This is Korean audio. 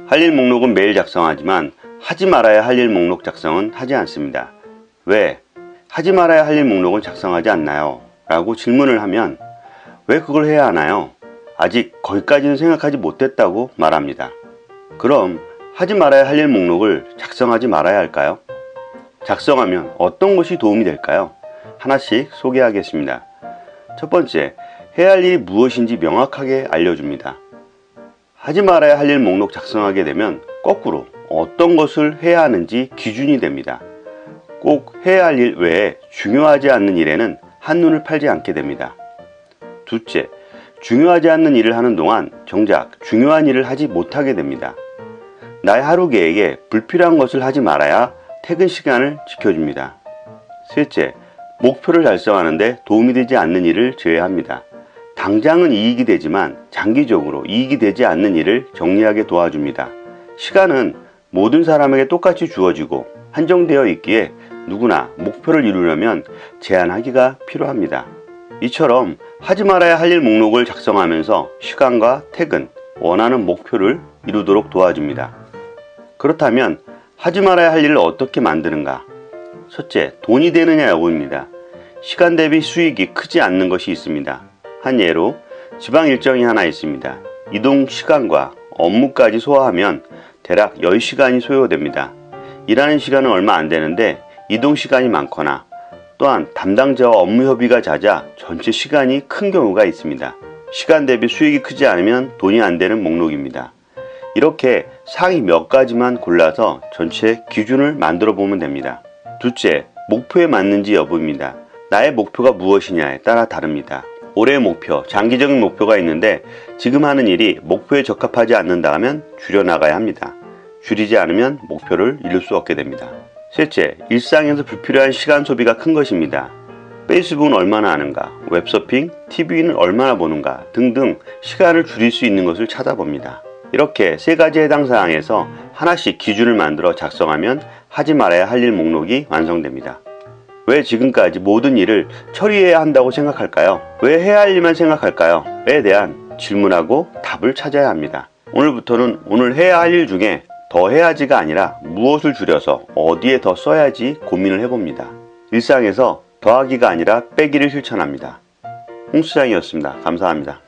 할 일 목록은 매일 작성하지만 하지 말아야 할 일 목록 작성은 하지 않습니다. 왜? 하지 말아야 할 일 목록은 작성하지 않나요? 라고 질문을 하면 왜 그걸 해야 하나요? 아직 거기까지는 생각하지 못했다고 말합니다. 그럼 하지 말아야 할 일 목록을 작성하지 말아야 할까요? 작성하면 어떤 것이 도움이 될까요? 하나씩 소개하겠습니다. 첫 번째, 해야 할 일이 무엇인지 명확하게 알려줍니다. 하지 말아야 할 일 목록 작성하게 되면 거꾸로 어떤 것을 해야 하는지 기준이 됩니다. 꼭 해야 할 일 외에 중요하지 않는 일에는 한눈을 팔지 않게 됩니다. 둘째, 중요하지 않는 일을 하는 동안 정작 중요한 일을 하지 못하게 됩니다. 나의 하루 계획에 불필요한 것을 하지 말아야 퇴근 시간을 지켜줍니다. 셋째, 목표를 달성하는데 도움이 되지 않는 일을 제외합니다. 당장은 이익이 되지만 장기적으로 이익이 되지 않는 일을 정리하게 도와줍니다. 시간은 모든 사람에게 똑같이 주어지고 한정되어 있기에 누구나 목표를 이루려면 제한하기가 필요합니다. 이처럼 하지 말아야 할 일 목록을 작성하면서 시간과 퇴근, 원하는 목표를 이루도록 도와줍니다. 그렇다면 하지 말아야 할 일을 어떻게 만드는가? 첫째, 돈이 되느냐 여부입니다. 시간 대비 수익이 크지 않는 것이 있습니다. 한 예로 지방 일정이 하나 있습니다. 이동 시간과 업무까지 소화하면 대략 10시간이 소요됩니다. 일하는 시간은 얼마 안 되는데 이동 시간이 많거나 또한 담당자와 업무 협의가 잦아 전체 시간이 큰 경우가 있습니다. 시간 대비 수익이 크지 않으면 돈이 안 되는 목록입니다. 이렇게 상위 몇 가지만 골라서 전체 기준을 만들어 보면 됩니다. 둘째, 목표에 맞는지 여부입니다. 나의 목표가 무엇이냐에 따라 다릅니다. 올해의 목표, 장기적인 목표가 있는데 지금 하는 일이 목표에 적합하지 않는다 하면 줄여나가야 합니다. 줄이지 않으면 목표를 이룰 수 없게 됩니다. 셋째, 일상에서 불필요한 시간 소비가 큰 것입니다. 페이스북은 얼마나 하는가, 웹서핑, TV는 얼마나 보는가 등등 시간을 줄일 수 있는 것을 찾아봅니다. 이렇게 세 가지 해당 사항에서 하나씩 기준을 만들어 작성하면 하지 말아야 할 일 목록이 완성됩니다. 왜 지금까지 모든 일을 처리해야 한다고 생각할까요? 왜 해야 할 일만 생각할까요? 에 대한 질문하고 답을 찾아야 합니다. 오늘부터는 오늘 해야 할 일 중에 더 해야지가 아니라 무엇을 줄여서 어디에 더 써야지 고민을 해봅니다. 일상에서 더하기가 아니라 빼기를 실천합니다. 홍수장이었습니다. 감사합니다.